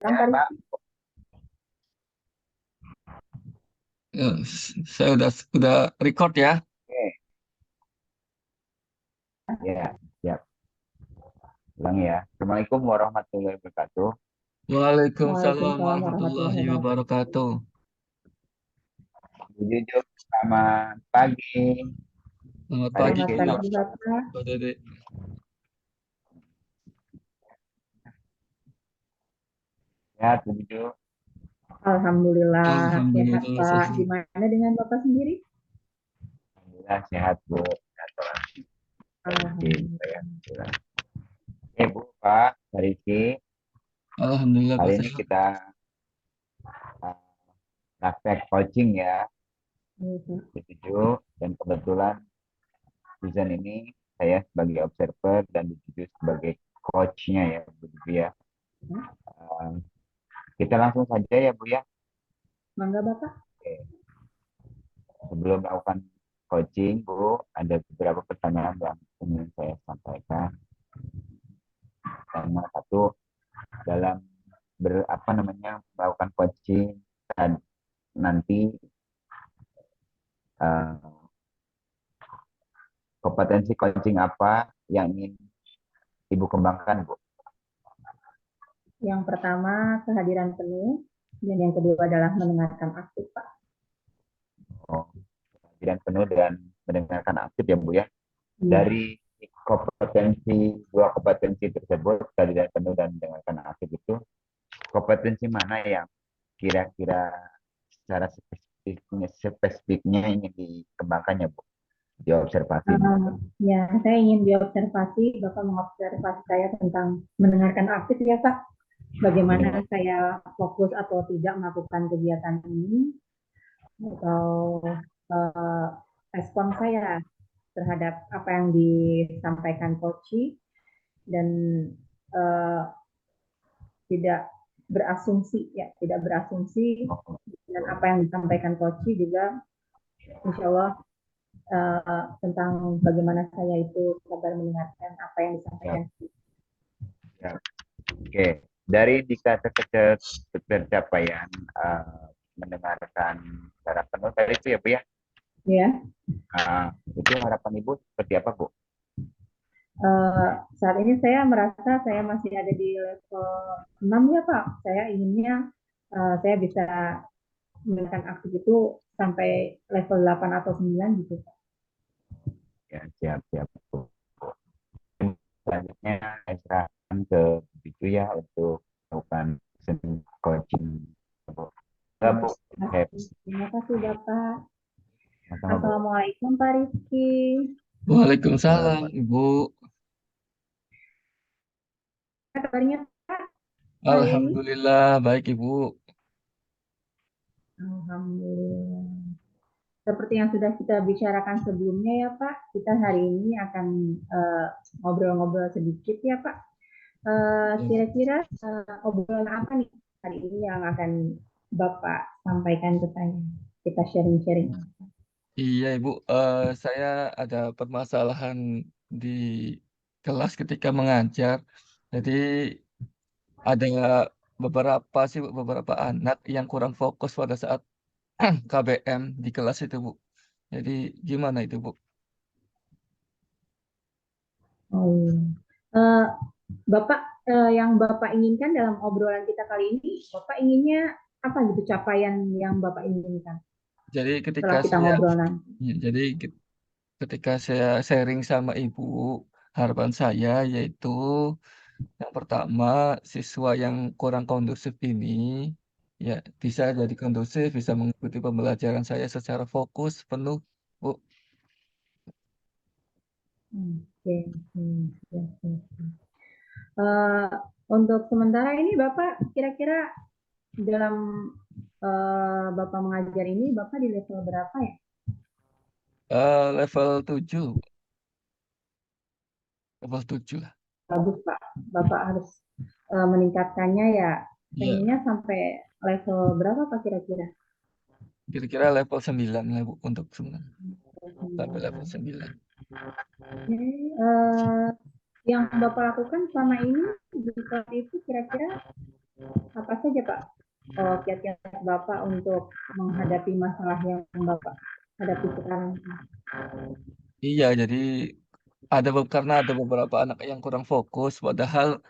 direkam Ya, Pak Pak. Rizky? Ya, saya udah record ya. Oke, ya, siap. Ulang ya. Assalamualaikum warahmatullahi wabarakatuh. Waalaikumsalam Waalaikumsalam warahmatullahi warahmatullahi wabarakatuh. wabarakatuh. Bu Jujuk, selamat pagi. Selamat Pak pagi, Selamat Rizky, Bu. pagi selamat pagi. Bapak. Pak Dede. Sehat, Bu Jujuk. Alhamdulillah sehat Alhamdulillah Pak. sehat. Gimana dengan Bapak sendiri? Alhamdulillah sehat, Bu. Sehat, Pak. Pak Rizky, saya. Alhamdulillah. Alhamdulillah. Oke, Bu, Pak, Pak Rizky. Alhamdulillah Hari Pak ini sehat. kita uh, praktek coaching ya, Iya, Pak. Bu Jujuk. Dan kebetulan season ini saya sebagai observer dan Bu Jujuk sebagai coachnya ya, Bu Jujuk ya. Uh, kita langsung saja ya, Bu ya. Mangga Bapak. Oke. Sebelum melakukan coaching, Bu, ada beberapa pertanyaan yang ingin saya sampaikan. Pertama satu, dalam melakukan coaching dan nanti uh, kompetensi coaching apa yang ingin Ibu kembangkan, Bu? Yang pertama kehadiran penuh dan yang kedua adalah mendengarkan aktif Pak. Oh, dan penuh dan mendengarkan aktif ya, Bu ya. Iya. Dari dua kompetensi tersebut, kehadiran penuh dan mendengarkan aktif itu, kompetensi mana yang kira-kira secara spesifiknya ingin dikembangkannya, Bu, di observasi ini? Ya, saya ingin diobservasi, Bapak mengobservasi saya tentang mendengarkan aktif ya Pak. Bagaimana saya fokus atau tidak melakukan kegiatan ini, atau eh, respon saya terhadap apa yang disampaikan coach, dan eh, tidak berasumsi ya, tidak berasumsi dengan apa yang disampaikan coach juga, insya Allah tentang bagaimana saya itu sabar mendengarkan apa yang disampaikan. Ya. Oke, dari indikator pencapaian mendengarkan secara penuh tadi itu ya, Bu ya. Ya. Itu harapan Ibu seperti apa, Bu? Saat ini saya merasa saya masih ada di level 6 ya Pak. Saya inginnya saya bisa mendengarkan aktif itu sampai level 8 atau 9 gitu Pak. Ya, siap, Bu. Selanjutnya saya serahkan ke itu ya untuk melakukan coaching, Bu. Bu, Terima kasih Bapak. sama-sama, Bu. Assalamualaikum Pak Rizky. Waalaikumsalam, Ibu. Apa kabarnya Pak hari ini? Alhamdulillah baik, Ibu. Alhamdulillah. Seperti yang sudah kita bicarakan sebelumnya ya Pak, kita hari ini akan ngobrol-ngobrol sedikit ya Pak. Kira-kira obrolan apa nih hari ini yang akan Bapak sampaikan ke saya? Kita sharing-sharing. Iya, Ibu. Saya ada permasalahan di kelas ketika mengajar. Jadi ada beberapa anak yang kurang fokus pada saat KBM di kelas itu, Bu. Jadi gimana itu, Bu? Oh, Bapak, yang Bapak inginkan dalam obrolan kita kali ini, Bapak inginnya apa gitu capaian yang Bapak inginkan Jadi setelah kita ngobrol nanti? ketika saya sharing sama Ibu, harapan saya yaitu yang pertama, siswa yang kurang kondusif ini ya bisa jadi kondusif, bisa mengikuti pembelajaran saya secara fokus penuh, Bu. Oke, ya, ya. Untuk sementara ini Bapak kira-kira dalam Bapak mengajar ini Bapak di level berapa ya? Level 7, level 7 lah. Bagus Pak, Bapak harus meningkatkannya ya. Iya, Pengennya sampai level berapa Pak kira-kira? kira-kira level 9 lah, Bu, untuk sebenarnya. Sampai level 9. Oke, yang Bapak lakukan selama ini di kelas itu kira-kira Apa saja Pak kiat-kiat Bapak untuk menghadapi masalah yang Bapak hadapi sekarang? Iya, jadi karena ada beberapa anak yang kurang fokus, padahal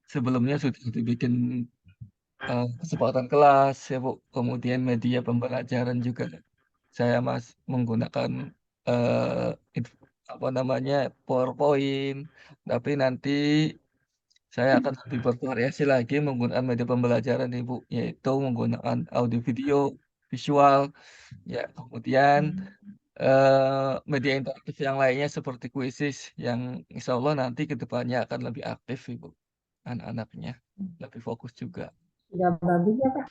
sebelumnya sudah dibikin kesempatan kelas ya Bu, kemudian media pembelajaran juga saya menggunakan eh, apa namanya PowerPoint, tapi nanti saya akan lebih bervariasi lagi menggunakan media pembelajaran Ibu, yaitu menggunakan audio video, visual, ya kemudian media interaktif yang lainnya seperti kuisis yang insya Allah nanti ke depannya akan lebih aktif Ibu, anak-anaknya lebih fokus juga. Sudah bagus ya Pak.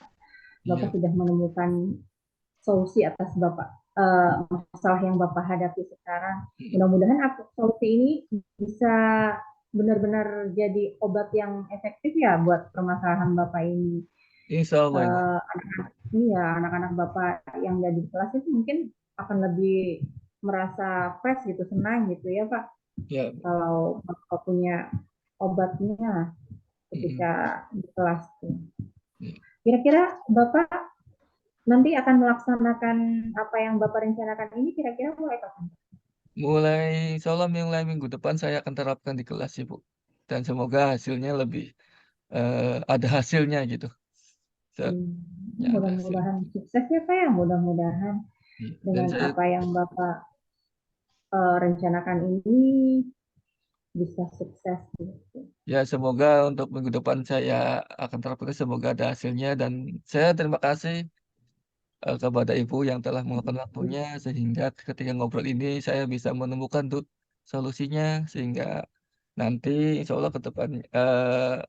Bapak Iya, sudah menemukan solusi atas Bapak masalah yang Bapak hadapi sekarang. mm, Mudah-mudahan solusi ini bisa benar-benar jadi obat yang efektif ya buat permasalahan Bapak ini. insya Allah Ibu. Iya, anak-anak Bapak yang ada di kelas itu mungkin akan lebih merasa fresh gitu, senang gitu ya Pak. Ya, Kalau Bapak punya obatnya mm, ketika di kelas. mm. Kira-kira Bapak nanti akan melaksanakan apa yang Bapak rencanakan ini kira-kira mulai kapan? Insya Allah mulai minggu depan saya akan terapkan di kelas Ibu, dan semoga hasilnya lebih ada hasilnya gitu. Se- Hmm, Ya ada hasil. mudah-mudahan sukses ya Pak ya, mudah-mudahan Iya. Dan dengan saya apa yang Bapak rencanakan ini bisa sukses gitu. ya semoga untuk minggu depan saya akan terapkan, semoga ada hasilnya, dan saya terima kasih kepada Ibu yang telah meluangkan waktunya sehingga ketika ngobrol ini saya bisa menemukan solusinya sehingga nanti insya Allah ke depan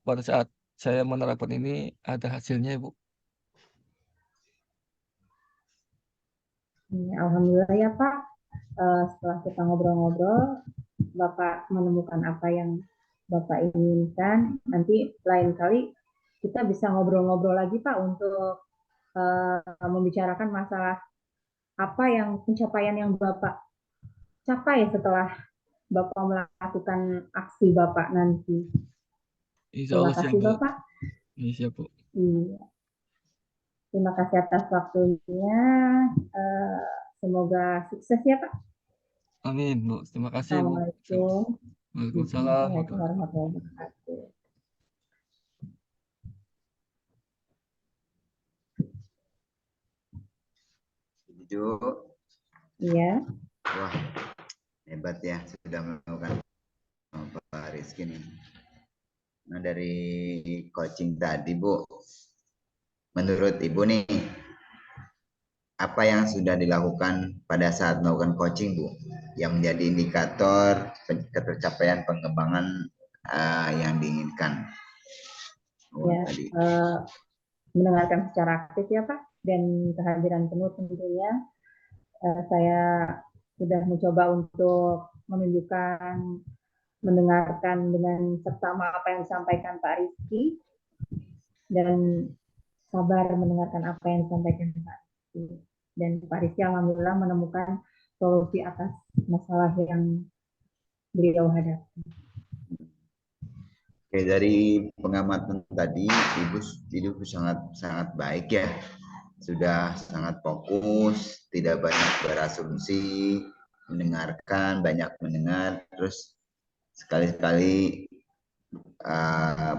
pada saat saya menerapkan ini ada hasilnya Ibu. Alhamdulillah ya Pak, setelah kita ngobrol-ngobrol, Bapak menemukan apa yang Bapak inginkan. Nanti lain kali kita bisa ngobrol-ngobrol lagi Pak untuk membicarakan masalah apa yang pencapaian yang Bapak capai setelah Bapak melakukan aksi Bapak nanti. Insya Terima Allah siap kasih Bu. Bapak. Iya, siap Bu. Iya. Terima kasih atas waktunya. Eh, Semoga sukses ya Pak. Amin Bu. Terima kasih Bu. Assalamualaikum. Waalaikumsalam Assalamualaikum warahmatullahi warahmatullahi wabarakatuh. Setuju. Iya, Wah, hebat ya sudah melakukan Pak Rizky nih. Nah, dari coaching tadi, Bu, menurut Ibu nih, apa yang sudah dilakukan pada saat melakukan coaching, Bu, yang menjadi indikator ketercapaian pengembangan yang diinginkan? Oh, ya. tadi. Mendengarkan secara aktif ya Pak dan kehadiran penuh tentunya. Saya sudah mencoba untuk menunjukkan mendengarkan dengan seksama apa yang disampaikan Pak Rizky dan sabar mendengarkan apa yang disampaikan Pak Rizky. Dan Pak Rizky alhamdulillah menemukan solusi atas masalah yang beliau hadapi. Oke, dari pengamatan tadi, Ibu sangat sangat baik ya. Sudah sangat fokus, tidak banyak berasumsi, mendengarkan, banyak mendengar, terus sekali-sekali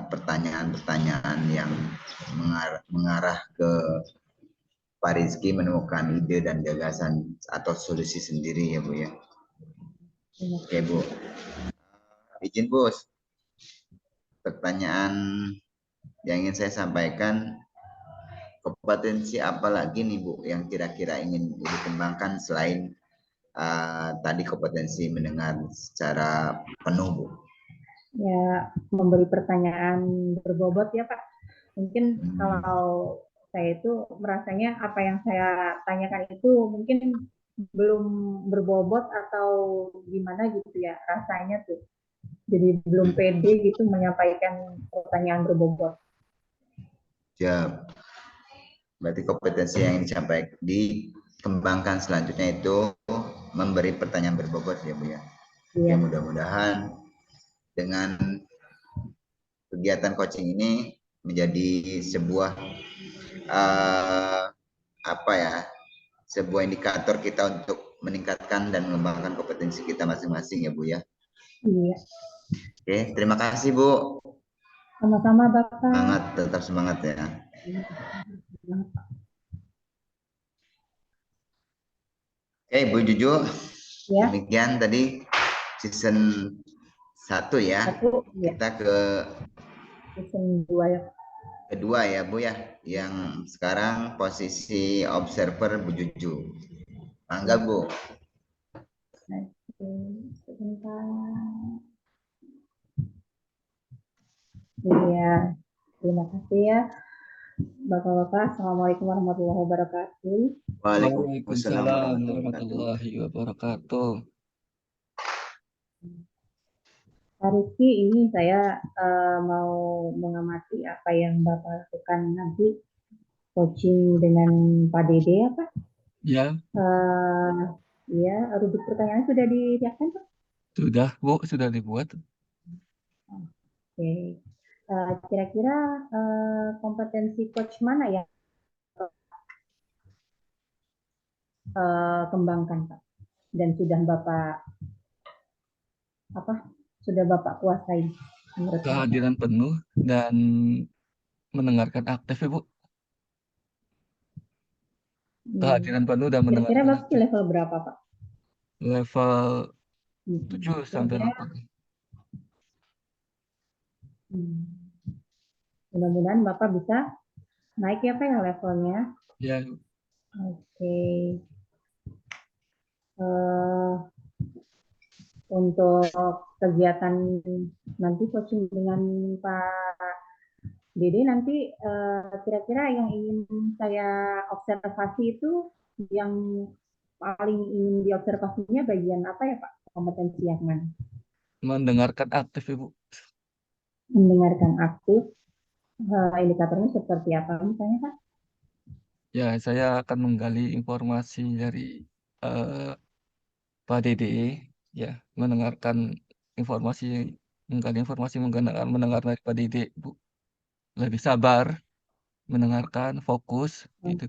pertanyaan-pertanyaan yang mengarah ke Pak Rizky menemukan ide dan gagasan atau solusi sendiri ya Bu ya. Oke Bu, izin Bu, pertanyaan yang ingin saya sampaikan, kompetensi apa lagi nih Bu yang kira-kira ingin Ibu kembangkan selain tadi kompetensi mendengar secara penuh Bu? Ya, memberi pertanyaan berbobot ya Pak. Mungkin Hmm. kalau saya itu merasanya apa yang saya tanyakan itu mungkin belum berbobot atau gimana gitu ya rasanya tuh. Jadi belum pede gitu menyampaikan pertanyaan berbobot. Siap. Berarti kompetensi yang disampaikan dikembangkan selanjutnya itu memberi pertanyaan berbobot ya Bu ya. Oke, Iya, mudah-mudahan dengan kegiatan coaching ini menjadi sebuah eh, apa ya, sebuah indikator kita untuk meningkatkan dan mengembangkan kompetensi kita masing-masing ya Bu ya. Iya, Oke, terima kasih Bu. sama-sama Bapak. Semangat, tetap semangat ya. Oke, Bu Juju, Ya, demikian tadi season 1 ya. satu, ya, Kita ke season 2 ya. kedua ya Bu ya, yang sekarang posisi observer Bu Juju. Mangga Bu. Oke, sebentar. Iya, terima kasih ya. Bapak-bapak, Assalamualaikum warahmatullahi wabarakatuh. Waalaikumsalam Waalaikumsalam warahmatullahi wabarakatuh. warahmatullahi wabarakatuh. Pak Rizky, ini saya mau mengamati apa yang Bapak lakukan nanti coaching dengan Pak Dede ya Pak. Ya, Ya, rubrik pertanyaan sudah disiapkan Pak? sudah Bu, sudah dibuat. Oke. Kira-kira kompetensi coach mana yang kembangkan Pak? Dan sudah Bapak apa? Sudah Bapak kuasai menurut Bapak? Kehadiran penuh dan mendengarkan aktif ya Bu. Kehadiran penuh dan Kira-kira mendengarkan Bapak di aktif. level berapa Pak? Level 7 sampai Kira-kira 8. hmm, mudah-mudahan Bapak bisa naik ya Pak ya levelnya. Ya, Oke. Eh, untuk kegiatan nanti coaching dengan Pak Dede nanti kira-kira yang ingin saya observasi itu yang paling ingin diobservasinya bagian apa ya Pak? Kompetensi yang mana? mendengarkan aktif ya Bu. Mendengarkan aktif, indikatornya seperti apa misalnya Pak? Ya, saya akan menggali informasi dari eh, Pak Dede, ya, mendengarkan informasi, mendengar dari Pak Dede, Bu. Lebih sabar, mendengarkan, fokus, gitu.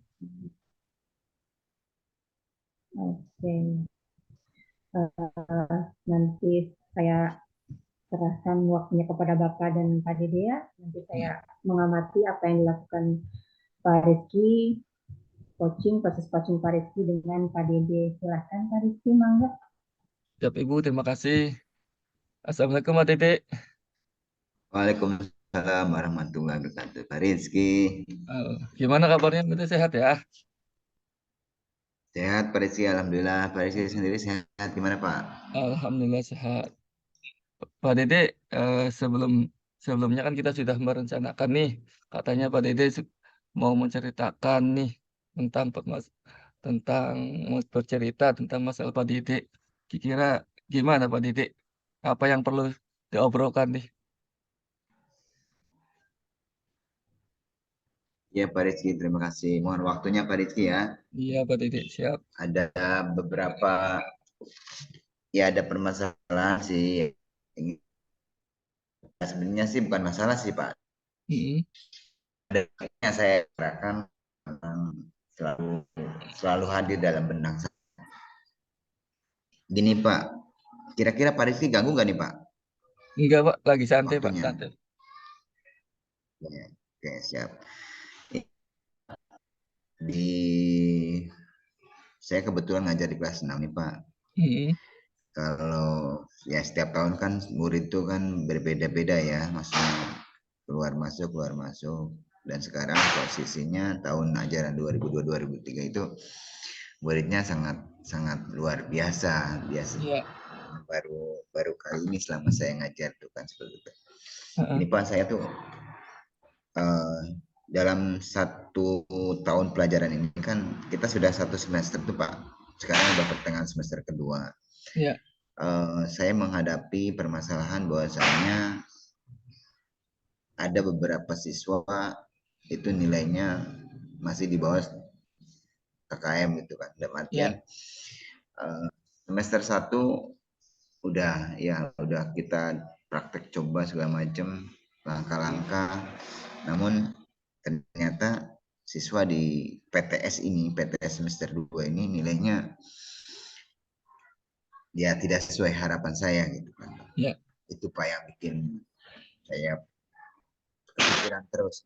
Oke. Nanti saya serahkan waktunya kepada Bapak dan Pak Dede ya. Nanti saya mengamati apa yang dilakukan Pak Rizky, proses coaching Pak Rizky dengan Pak Dede. Silakan Pak Rizky, mangga. Siap Ibu, terima kasih. Assalamualaikum Pak Dede. Waalaikumsalam warahmatullahi wabarakatuh. Pak Rizky. Gimana kabarnya? Betul sehat ya? Sehat Pak Rizky, Alhamdulillah. Pak Rizky sendiri sehat. Gimana Pak? Alhamdulillah sehat. Pak Dede, sebelumnya kan kita sudah merencanakan nih, katanya Pak Dede mau menceritakan nih tentang tentang bercerita tentang masalah Pak Dede. Kira-kira gimana Pak Dede? Apa yang perlu diobrolkan nih? Ya Pak Rizky, terima kasih. Mohon waktunya Pak Rizky ya. Iya Pak Dede, siap. Ada beberapa, ya ada permasalahan sih. Sebenarnya sih bukan masalah sih Pak. Mm-mm. Ada yang saya katakan selalu selalu hadir dalam benak saya. Gini Pak, kira-kira Pak Rizky ganggu nggak nih Pak Enggak Pak, lagi santai Pak, waktunya? santai. Ya, oke siap. Di saya kebetulan ngajar di kelas 6 nih Pak. Mm-mm. Kalau ya setiap tahun kan murid itu kan berbeda-beda ya, maksudnya keluar masuk. Dan sekarang posisinya tahun ajaran 2002-2003 itu muridnya sangat sangat luar biasa, Iya. baru baru kali ini selama saya ngajar tuh kan seperti itu. Heeh. Ini Pak saya tuh eh, dalam 1 tahun pelajaran ini kan kita sudah 1 semester tuh Pak. Sekarang udah pertengahan semester kedua. Iya. Saya menghadapi permasalahan bahwasanya ada beberapa siswa itu nilainya masih di bawah KKM gitu kan. Dalam artian Iya. semester 1 udah kita praktek coba segala macam langkah-langkah Namun ternyata siswa di PTS ini, PTS semester 2 ini nilainya ya tidak sesuai harapan saya gitu kan. Ya. Itu Pak yang bikin saya kepikiran terus.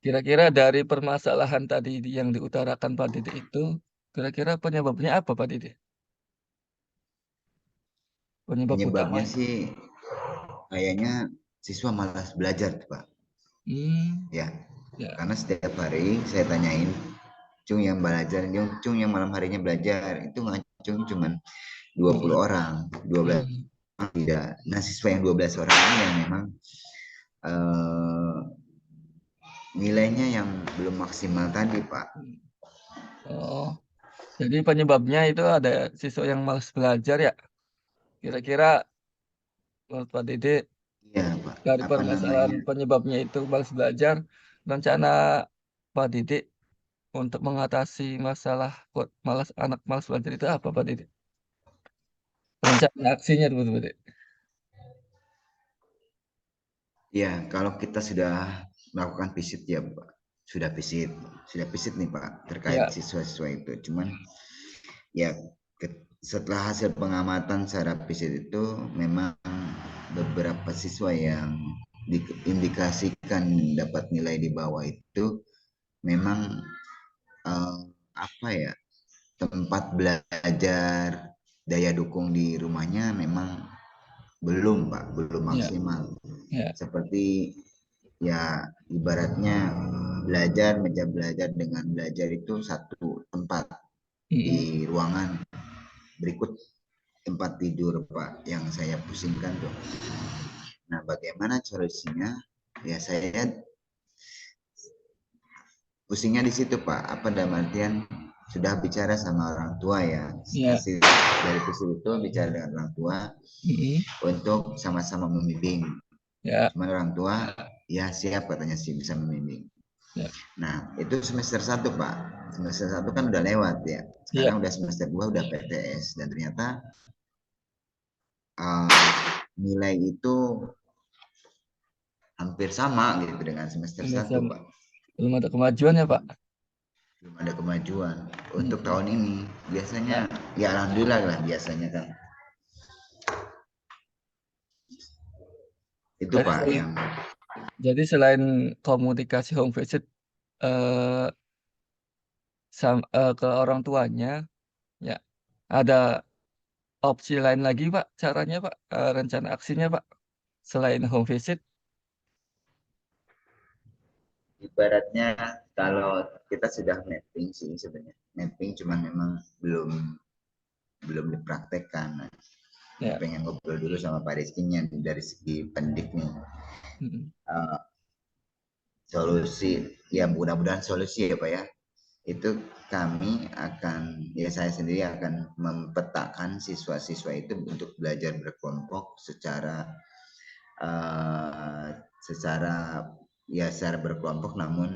Kira-kira dari permasalahan tadi yang diutarakan Pak Dede itu, kira-kira penyebabnya apa Pak Dede? Penyebab Penyebabnya utamanya. sih kayaknya siswa malas belajar Pak. Hmm, Ya, ya. karena setiap hari saya tanyain, Cung yang belajar, Cung yang malam harinya belajar, itu Cung cuma 20 orang, 12 Hmm. orang tidak. Nah, siswa yang 12 orang ini yang memang eh, nilainya yang belum maksimal tadi, Pak. Oh, jadi penyebabnya itu ada siswa yang malas belajar ya. Kira-kira menurut Pak Dede Iya, Pak. dari Apa permasalahan namanya? penyebabnya itu malas belajar, rencana Pak Dede untuk mengatasi masalah anak malas belajar itu apa Pak Dede? Rencana aksinya dulu Pak Dede. Ya, kalau kita sudah melakukan visit ya, Pak. Sudah visit nih, Pak, terkait Ya, siswa-siswa itu. Cuman ya setelah hasil pengamatan secara visit itu memang beberapa siswa yang diindikasikan dapat nilai di bawah itu memang eh, apa ya, tempat belajar, daya dukung di rumahnya memang belum Pak, belum ya, maksimal. ya. Seperti ya ibaratnya belajar, meja belajar dengan belajar itu satu tempat Mm-mm. di ruangan, berikut tempat tidur Pak yang saya pusingkan tuh. Nah, bagaimana solusinya? Ya saya pusingnya di situ Pak. Apa dalam artian sudah bicara sama orang tua ya. Ya, Hasil dari pusing itu bicara dengan orang tua mm-mm. untuk sama-sama membimbing. Ya, Cuma orang tua ya siap katanya sih bisa membimbing. ya, Nah, itu semester 1 Pak. Semester 1 kan udah lewat ya. ya. Sekarang udah semester 2 udah PTS dan ternyata uh, nilai itu hampir sama gitu dengan semester Ini 1 Pak. belum ada kemajuan ya Pak. Belum ada kemajuan untuk Mm-mm. tahun ini. Biasanya Ya, ya alhamdulillah lah biasanya kan. Itu jadi, Pak yang jadi selain komunikasi home visit eh, ke orang tuanya, ya ada opsi lain lagi Pak, caranya Pak, rencana aksinya Pak, selain home visit. ibaratnya kalau kita sudah mapping sih sebenarnya. Mapping cuman memang belum dipraktekkan. Nah, ini Ya, pengen ngobrol dulu sama Pak Rizky dari segi pendidik nih. mm-mm. Uh, solusi ya mudah-mudahan solusi ya Pak ya itu kami akan ya saya sendiri akan mempetakan siswa-siswa itu untuk belajar berkelompok uh, secara secara berkelompok namun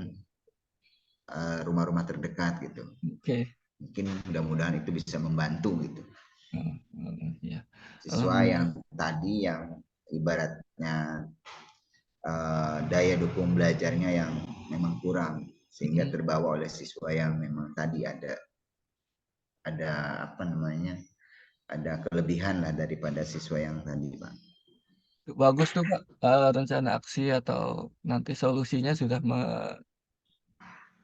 rumah-rumah terdekat gitu Oke. mungkin mudah-mudahan itu bisa membantu gitu Ya, siswa yang alhamdulillah. tadi yang ibaratnya daya dukung belajarnya yang memang kurang sehingga Mm-mm. terbawa oleh siswa yang memang tadi ada apa namanya ada kelebihan lah daripada siswa yang tadi Pak. Bagus tuh Pak, rencana aksi atau nanti solusinya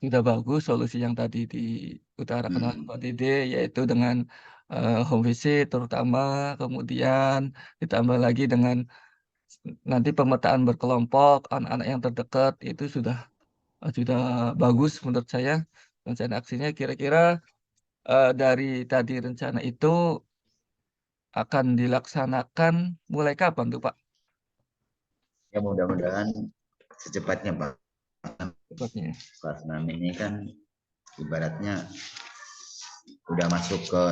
sudah bagus solusi yang tadi diutarakan oleh Pak Hmm. Dede yaitu dengan home visit terutama kemudian ditambah lagi dengan nanti pemetaan berkelompok anak-anak yang terdekat itu sudah bagus menurut saya rencana aksinya kira-kira dari tadi rencana itu akan dilaksanakan mulai kapan tuh Pak? Ya mudah-mudahan secepatnya Pak. Tepatnya. Kelas 6 ini kan ibaratnya udah masuk ke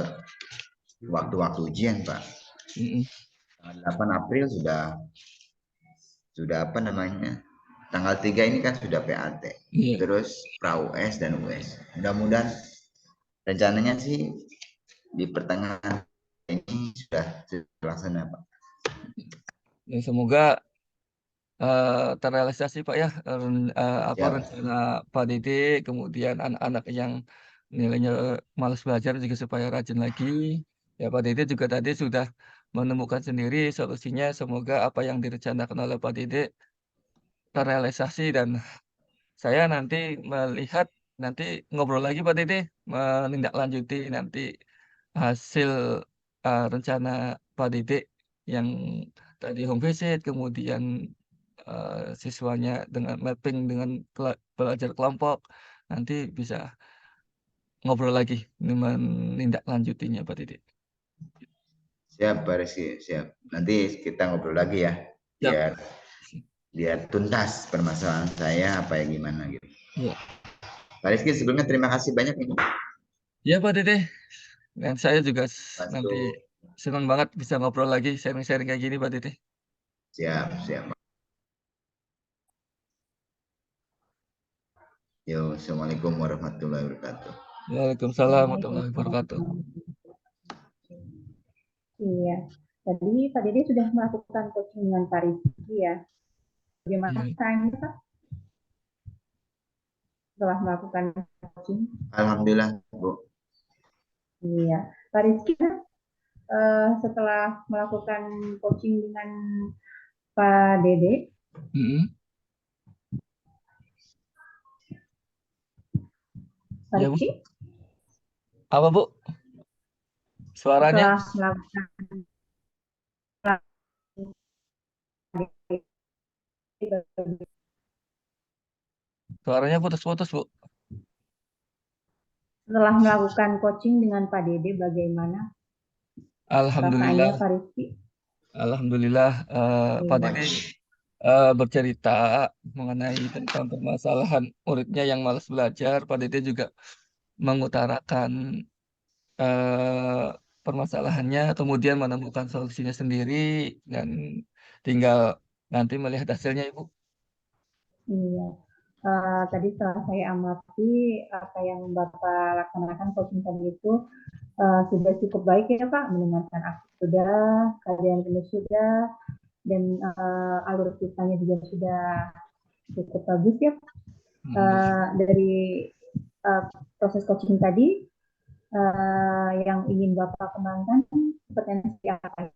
waktu-waktu ujian Pak. Mm-mm. Tanggal 8 April sudah apa namanya tanggal 3 ini kan sudah PAT Iya. terus pra US dan US mudah-mudahan rencananya sih di pertengahan ini sudah terlaksana Pak. Ya, semoga terrealisasi Pak ya, apa Siap. rencana Pak Dede, kemudian anak-anak yang nilainya malas belajar juga supaya rajin lagi. Ya Pak Dede juga tadi sudah menemukan sendiri solusinya. Semoga apa yang direncanakan oleh Pak Dede terrealisasi dan saya nanti melihat nanti ngobrol lagi Pak Dede, menindaklanjuti nanti hasil rencana Pak Dede yang tadi home visit, kemudian siswanya dengan mapping dengan belajar kelompok, nanti bisa ngobrol lagi menindaklanjutinya Pak Dede. Siap, Pak Rizky. Siap. Nanti kita ngobrol lagi ya. Siap. Biar tuntas permasalahan saya apa ya gimana gitu. Ya. Pak Rizky sebelumnya terima kasih banyak ini. Ya Pak Dede, dan saya juga nanti Bantu. senang banget bisa ngobrol lagi, sharing-sharing kayak gini Pak Dede. Siap, siap. Yo, Assalamualaikum warahmatullahi wabarakatuh. Waalaikumsalam warahmatullahi wabarakatuh. Iya. Tadi Pak Dede sudah melakukan coaching dengan Pak Rizky ya. Bagaimana Iya. rasanya Pak setelah melakukan coaching? Alhamdulillah, Bu. Iya. Pak Rizky setelah melakukan coaching dengan Pak Dede, Pak Ya Bu, Rizky apa Bu? Suaranya? setelah melakukan Suaranya putus-putus Bu. setelah melakukan coaching dengan Pak Dede, bagaimana rasanya Alhamdulillah, Pak Rizky? Alhamdulillah Pak Iya. Dede bercerita mengenai tentang permasalahan muridnya yang malas belajar. Pak Dede juga mengutarakan eh, permasalahannya, kemudian menemukan solusinya sendiri, dan tinggal nanti melihat hasilnya, Ibu. Iya. Tadi setelah saya amati apa yang Bapak laksanakan coaching tadi itu sudah cukup baik ya Pak, mendengarkan aku sudah, kajian penuh sudah, dan alur ceritanya juga sudah cukup bagus ya. Dari uh, proses coaching tadi yang ingin Bapak kembangkan potensi apa?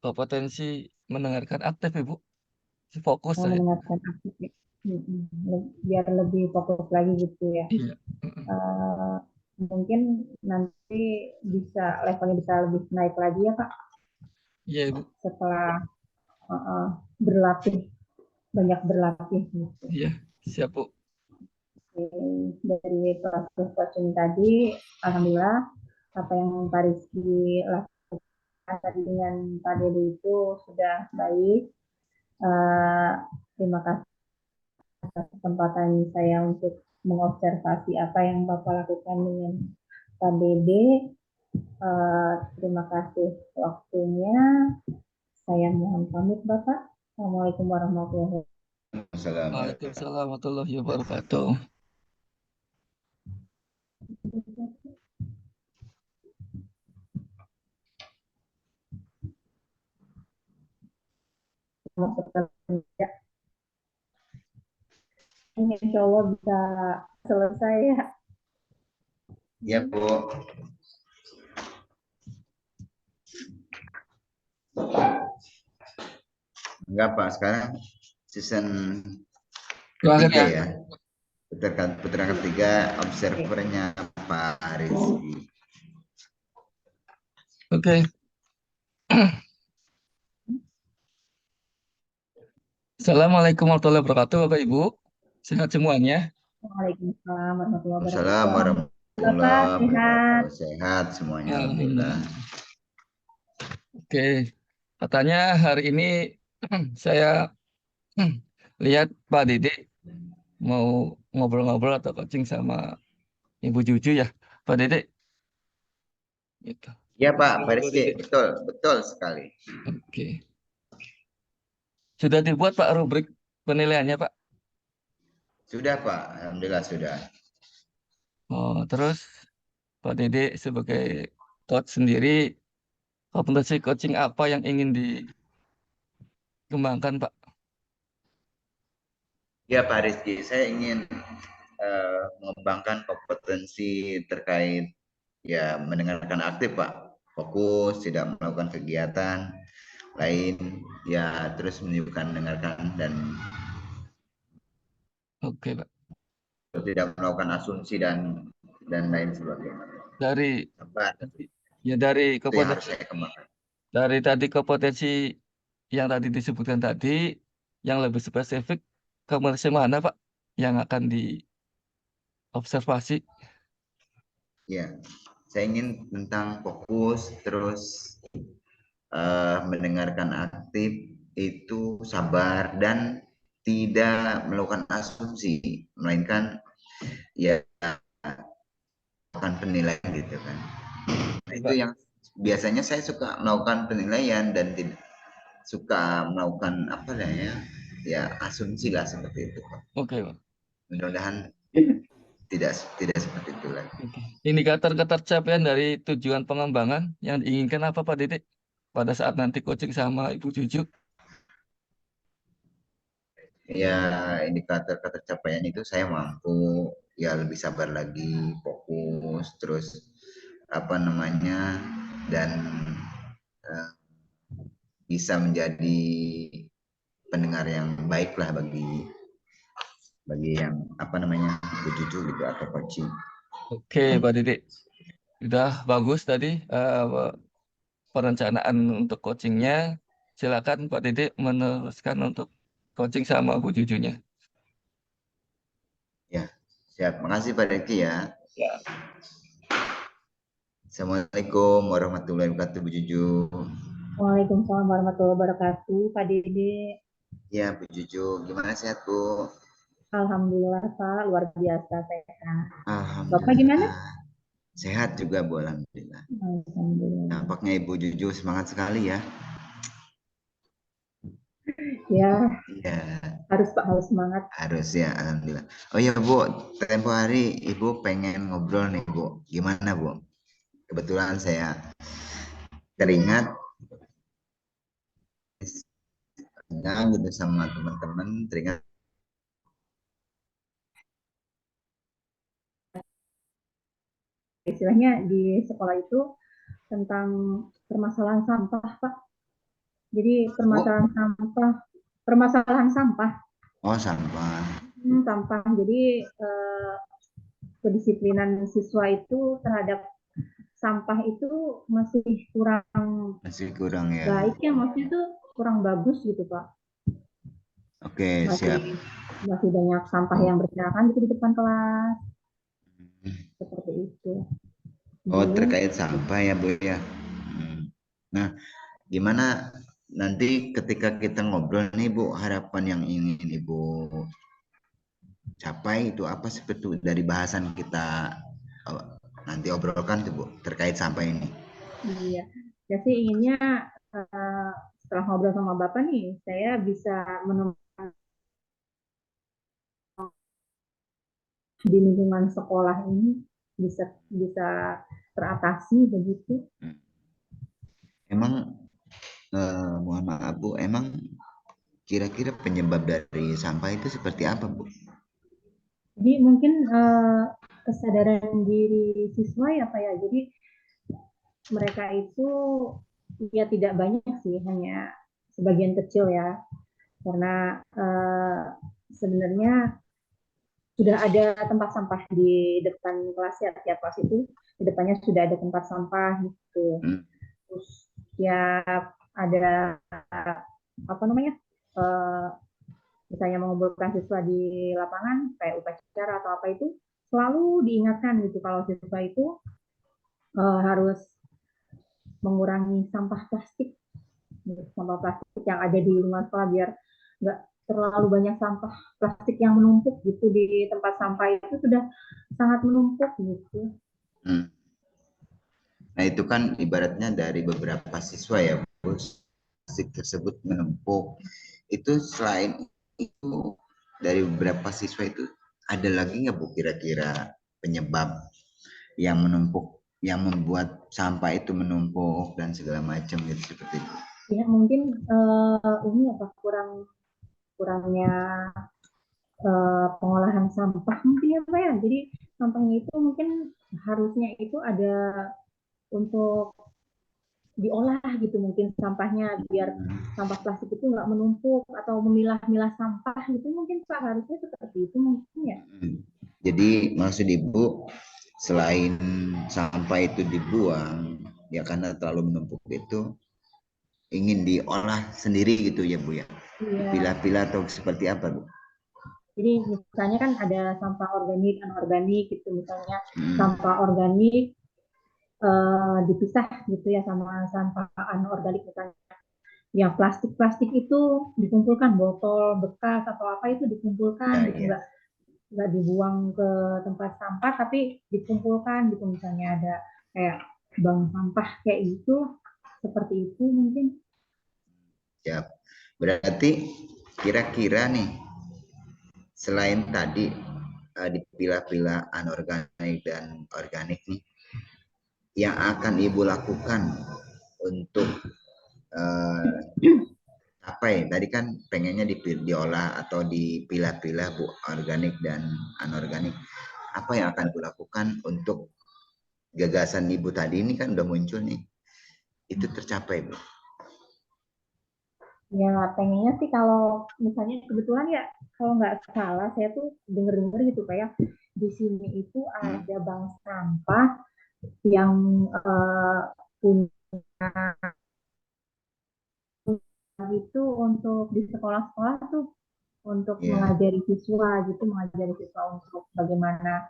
Kompetensi mendengarkan aktif, Ibu. Fokus Yang saya. mendengarkan aktif ya. Biar lebih fokus lagi gitu ya. Iya. Uh, Mungkin nanti levelnya bisa lebih naik lagi ya Pak Iya, Ibu. setelah berlatih, banyak berlatih gitu. Iya, siap, Bu. Dari proses coaching tadi, alhamdulillah apa yang Pak Rizky lakukan tadi dengan Pak Dede itu sudah baik. Terima kasih atas kesempatan saya untuk mengobservasi apa yang Bapak lakukan dengan Pak Dede. Terima kasih waktunya. Saya mohon pamit Bapak. Assalamualaikum warahmatullahi wabarakatuh. Waalaikumsalam warahmatullahi wabarakatuh. Insya Allah bisa selesai ya. Ya, Bu. Enggak, Pak. Sekarang season Terakhir ketiga ya. ya. Putaran ketiga observernya Pak Rizky. Oke. Assalamualaikum warahmatullahi wabarakatuh, Bapak Ibu. Sehat semuanya. Waalaikumsalam warahmatullahi wabarakatuh. Assalamualaikum Bapak warahmatullahi sehat. wabarakatuh. Sehat semuanya, Alhamdulillah. alhamdulillah. Oke, katanya hari ini saya lihat Pak Dede mau ngobrol-ngobrol atau coaching sama Ibu Juju ya, Pak Dede. Gitu. Ya, Pak, Halo, Pak Pak Rizky, Dede. betul, betul sekali. Oke. Sudah dibuat Pak rubrik penilaiannya Pak? Sudah, Pak, alhamdulillah sudah. Oh, terus Pak Dede sebagai coach sendiri, kompetensi coaching apa yang ingin dikembangkan, Pak? Ya Pak Rizky, saya ingin mengembangkan kompetensi terkait ya mendengarkan aktif Pak, fokus, tidak melakukan kegiatan lain, ya terus menunjukkan mendengarkan dan Oke, Pak. tidak melakukan asumsi dan lain sebagainya. Dari Sabar, ya dari itu yang harus kompetensi saya kembangkan. dari tadi kompetensi yang tadi disebutkan tadi, yang lebih spesifik kompetensi mana, Pak, yang akan diobservasi? Ya, saya ingin tentang fokus, terus mendengarkan aktif, itu sabar dan tidak melakukan asumsi, melainkan ya melakukan penilaian gitu kan. Nah, Oke, itu Pak. yang biasanya saya suka melakukan penilaian dan tidak suka melakukan apa ya asumsi lah seperti itu Pak. Oke, Pak. Mudah-mudahan tidak tidak seperti itu lagi. Oke. Indikator ketercapaian dari tujuan pengembangan yang diinginkan apa, Pak Didik? Pada saat nanti coaching sama Ibu Juju. Ya indikator ketercapaian itu saya mampu ya lebih sabar lagi, fokus, terus apa namanya dan uh, bisa menjadi pendengar yang baik lah bagi yang apa namanya bejuju gitu atau coaching. Oke, Pak Didik. Sudah bagus tadi perencanaan untuk coachingnya. Silakan Pak Didik meneruskan untuk coaching sama Bu Jujunya. Ya, siap. Makasih Pak Deki ya. Ya. Assalamualaikum warahmatullahi wabarakatuh Bu Juju. Waalaikumsalam warahmatullahi wabarakatuh, Pak Dede. Ya Bu Juju, gimana sehat Bu? Alhamdulillah, Pak, luar biasa sehat. Bapak gimana? Alhamdulillah. Sehat juga Bu, alhamdulillah. Alhamdulillah. Nampaknya Ibu Juju semangat sekali ya. Ya, Iya, harus Pak, harus semangat. harus ya, alhamdulillah. Oh ya Bu, tempo hari Ibu pengen ngobrol nih Bu. Gimana Bu? Kebetulan saya teringat gitu sama teman-teman, teringat Istilahnya di sekolah itu tentang permasalahan sampah, Pak. Jadi Bu. permasalahan sampah, Oh sampah. sampah. Jadi kedisiplinan siswa itu terhadap sampah itu masih kurang Masih kurang ya. baik ya, maksudnya tuh kurang bagus gitu Pak. Oke, Masih siap. masih banyak sampah yang berserakan gitu di depan kelas, seperti itu. Oh, Jadi terkait sampah ya Bu ya. Nah, gimana nanti ketika kita ngobrol nih Bu, harapan yang ingin Ibu capai itu apa seperti dari bahasan kita nanti obrolkan tuh Bu terkait sampah ini. iya, saya sih inginnya uh, setelah ngobrol sama Bapak nih, saya bisa menemukan di lingkungan sekolah ini bisa bisa teratasi begitu. Emang mohon maaf Bu, emang kira-kira penyebab dari sampah itu seperti apa Bu? Jadi mungkin kesadaran diri siswa ya Pak ya. Jadi mereka itu ya tidak banyak sih, hanya sebagian kecil ya. Karena sebenarnya sudah ada tempat sampah di depan kelas ya, tiap kelas itu di depannya sudah ada tempat sampah gitu. Terus ya ada apa namanya misalnya mengumpulkan siswa di lapangan kayak upacara atau apa itu selalu diingatkan gitu kalau siswa itu harus mengurangi sampah plastik yang ada di rumah sekolah biar nggak terlalu banyak sampah plastik yang menumpuk gitu di tempat sampah itu sudah sangat menumpuk gitu. Nah itu kan ibaratnya dari beberapa siswa ya Bu, plastik tersebut menumpuk. Itu selain itu dari beberapa siswa itu ada lagi nggak Bu kira-kira penyebab yang menumpuk, yang membuat sampah itu menumpuk dan segala macam gitu seperti itu. Ya mungkin ini apa kurangnya pengolahan sampah mungkin ya Pak ya. Jadi sampahnya itu mungkin harusnya itu ada untuk diolah gitu mungkin sampahnya biar sampah plastik itu nggak menumpuk atau memilah-milah sampah gitu mungkin Pak harusnya seperti itu mungkin ya. Jadi maksud Ibu, selain sampah itu dibuang, ya karena terlalu menumpuk itu, ingin diolah sendiri gitu ya Bu ya? Iya. Dipilah-pilah atau seperti apa Bu? Jadi misalnya kan ada sampah organik, anorganik gitu misalnya Hmm. sampah organik dipisah gitu ya sama sampah anorganik misalnya. Yang plastik-plastik itu dikumpulkan botol bekas atau apa itu dikumpulkan Ya, gitu ya. nggak dibuang ke tempat sampah tapi dikumpulkan gitu misalnya ada kayak bank sampah kayak gitu seperti itu mungkin. Siap. Berarti kira-kira nih, selain tadi dipilah-pilah anorganik dan organik nih, yang akan Ibu lakukan untuk eh, apa ya? Tadi kan pengennya diolah atau dipilah-pilah Bu, organik dan anorganik. Apa yang akan Ibu lakukan untuk gagasan Ibu tadi ini kan udah muncul nih, itu tercapai Bu? Ya pengennya sih kalau misalnya kebetulan ya kalau nggak salah saya tuh denger-denger gitu kayak di sini itu Hmm? ada bank sampah yang punya itu untuk di sekolah-sekolah tuh untuk Ya. mengajari siswa gitu mengajari siswa untuk bagaimana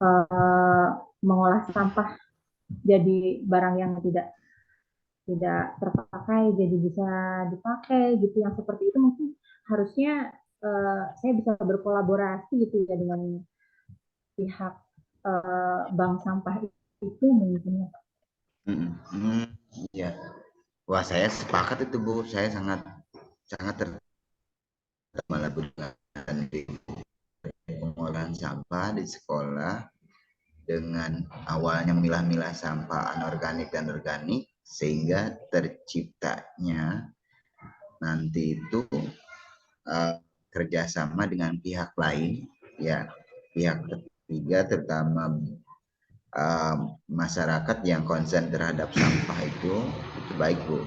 uh, mengolah sampah jadi barang yang tidak tidak terpakai jadi bisa dipakai gitu yang seperti itu mungkin harusnya saya bisa berkolaborasi gitu ya dengan pihak bank sampah itu mungkin ya. Hmm. Hmm. Ya. Wah, saya sepakat itu Bu. Saya sangat sangat malah dengan pengolahan sampah di sekolah dengan awalnya milah-milah sampah anorganik dan organik sehingga terciptanya nanti itu uh, kerjasama dengan pihak lain, ya, pihak ketiga terutama masyarakat yang konsen terhadap sampah itu baik Bu.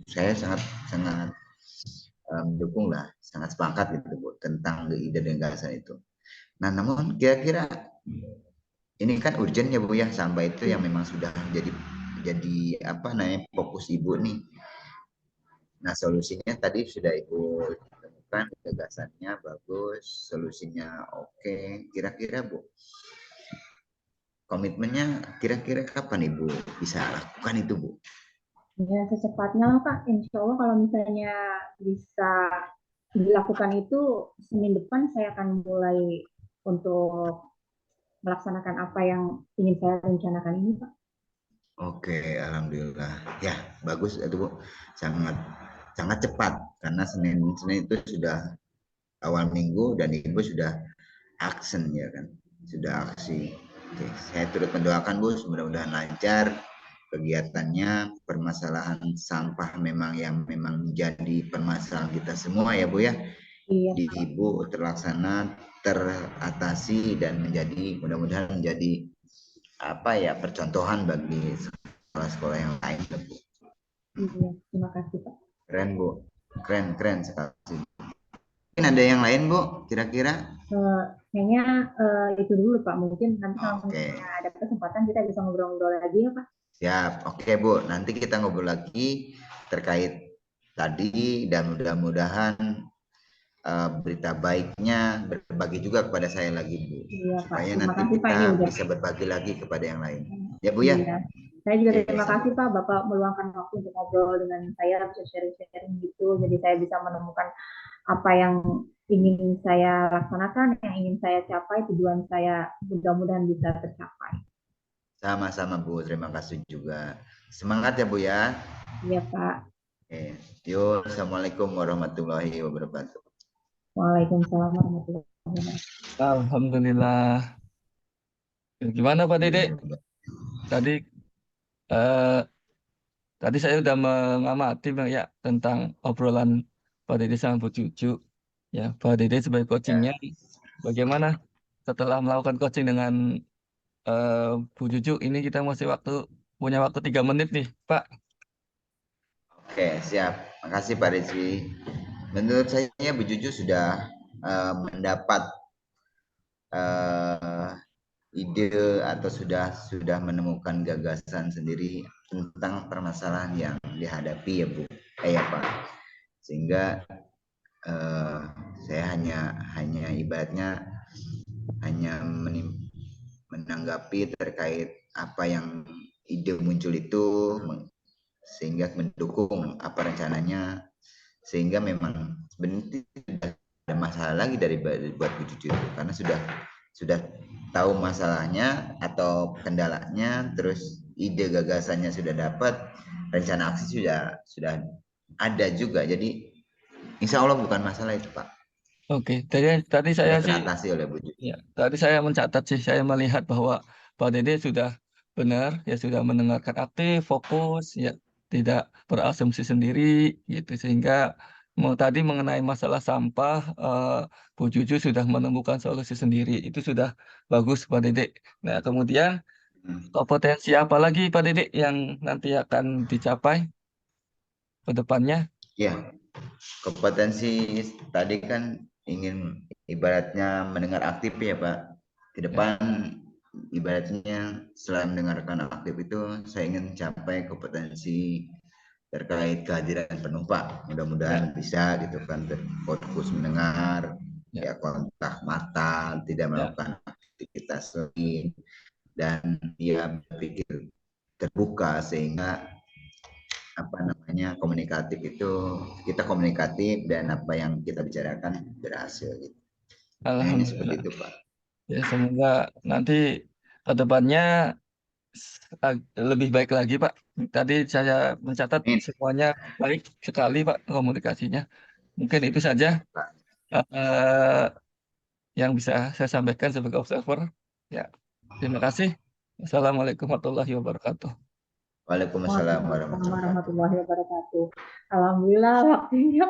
Saya sangat sangat mendukung lah, sangat sepakat gitu Bu tentang ide dan gagasan itu. Nah, namun kira-kira ini kan urgent ya Bu ya, sampah itu yang memang sudah jadi apa namanya fokus Ibu nih. Nah, solusinya tadi sudah Ibu temukan, gagasannya bagus, solusinya oke. Kira-kira Bu, komitmennya kira-kira kapan Ibu bisa lakukan itu Bu? Ya secepatnya lah Pak insya Allah kalau misalnya bisa dilakukan itu Senin depan saya akan mulai untuk melaksanakan apa yang ingin saya rencanakan ini Pak. Oke, alhamdulillah. Ya, bagus itu Bu. Sangat sangat cepat karena Senin Senin itu sudah awal minggu dan Ibu sudah action ya kan. Sudah aksi. Oke, saya turut mendoakan Bu, mudah-mudahan lancar kegiatannya. Permasalahan sampah memang yang memang menjadi permasalahan kita semua ya Bu ya. Iya Di Pak. Ibu terlaksana, teratasi dan menjadi mudah-mudahan menjadi apa ya percontohan bagi sekolah-sekolah yang lain Bu. Iya terima kasih Pak. Keren Bu, keren keren sekali. Mungkin ada yang lain Bu, kira-kira? Kayaknya itu dulu Pak mungkin nanti kalau Oke, misalnya ada kesempatan kita bisa ngobrol-ngobrol lagi ya Pak. siap. Oke Bu, nanti kita ngobrol lagi terkait tadi dan mudah-mudahan berita baiknya berbagi juga kepada saya lagi Bu, Iya Pak supaya terima nanti kasih Pak ini kita udah. bisa berbagi lagi kepada yang lain. Ya Bu ya. Iya. Saya juga Oke, terima kasih sampai. Pak, Bapak meluangkan waktu untuk ngobrol dengan saya, bisa sharing-sharing gitu. Jadi saya bisa menemukan apa yang ingin saya laksanakan, yang ingin saya capai, tujuan saya mudah-mudahan bisa tercapai. Sama-sama Bu, terima kasih juga. Semangat ya Bu ya. Iya Pak. Oke, yuk, Assalamualaikum warahmatullahi wabarakatuh. Waalaikumsalam warahmatullahi wabarakatuh. Alhamdulillah. Gimana Pak Dede? Alhamdulillah. Tadi eh, tadi saya udah mengamati Bang ya tentang obrolan Pak Dede sama Bu Cucu. Ya, Pak Dede sebagai coachingnya Ya. bagaimana setelah melakukan coaching dengan Bu Cucu ini kita masih punya waktu 3 menit nih, Pak. Oke, siap. Makasih Pak Rizky. Menurut saya Bu Juju sudah mendapat eh, ide atau sudah menemukan gagasan sendiri tentang permasalahan yang dihadapi ya Bu. Ya Pak. Sehingga eh, saya hanya ibaratnya hanya menanggapi terkait apa yang ide muncul itu sehingga mendukung apa rencananya, sehingga memang sebenarnya tidak ada masalah lagi buat Bu Cucu itu karena sudah tahu masalahnya atau kendalanya, terus ide gagasannya sudah dapat, rencana aksi sudah ada juga, jadi insya Allah bukan masalah itu Pak, Oke, tadi saya sudah sih, teratasi oleh Bu Cucu. ya, tadi saya mencatat sih, saya melihat bahwa Pak Dede sudah benar, ya sudah mendengarkan aktif, fokus, ya tidak berasumsi sendiri, gitu. Sehingga tadi mengenai masalah sampah, Bu Juju sudah menemukan solusi sendiri. Itu sudah bagus Pak Dede. Nah, kemudian kompetensi apa lagi Pak Dede yang nanti akan dicapai ke depannya? Ya, kompetensi tadi kan ingin ibaratnya mendengar aktif ya Pak. Ke Ya, depan ibaratnya selain mendengarkan aktif itu saya ingin capai kompetensi terkait kehadiran penumpang. ya, Mudah-mudahan bisa gitu kan, fokus mendengar, ya, ya kontak mata, tidak ya. melakukan aktivitas lain, dan dia berpikir terbuka sehingga apa namanya komunikatif itu, kita komunikatif dan apa yang kita bicarakan berhasil gitu. Hanya seperti Alhamdulillah. itu Pak. Ya, semoga nanti ke depannya lebih baik lagi, Pak. Tadi saya mencatat Amin. semuanya baik sekali, Pak, komunikasinya. Mungkin itu saja Pak. eh, yang bisa saya sampaikan sebagai observer. Ya, terima kasih. Assalamualaikum warahmatullahi wabarakatuh. Waalaikumsalam Waalaikumsalam warahmatullahi wabarakatuh. warahmatullahi wabarakatuh. Alhamdulillah waktunya